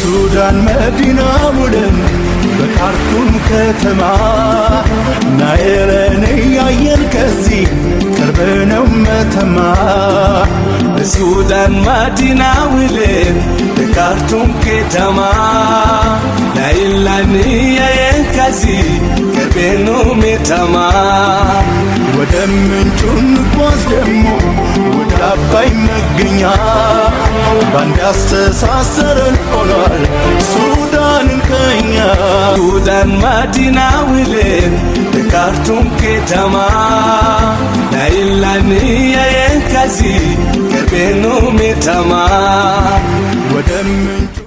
ሱዳን መዲና ውለን በካርቱም ከተማ ናይልን ያየን ከዚህ ቅርብ ነው መተማ። ሱዳን መዲና ውለን በካርቱም ከተማ ናይልን ያየን ከዚህ ቅርብ ነው መተማ። ወደ ምንጩ እንጓዝ ደሞ ወደ አባይ መገኛ ባንድ ያስተሳሰረን ሆኗል ሱዳንን ከኛ። ሱዳን መዲና ውለን በካርቱም ከተማ ናይልን ያየን ከዚህ ቅርብ ነው መተማ። ወደ ምንጩ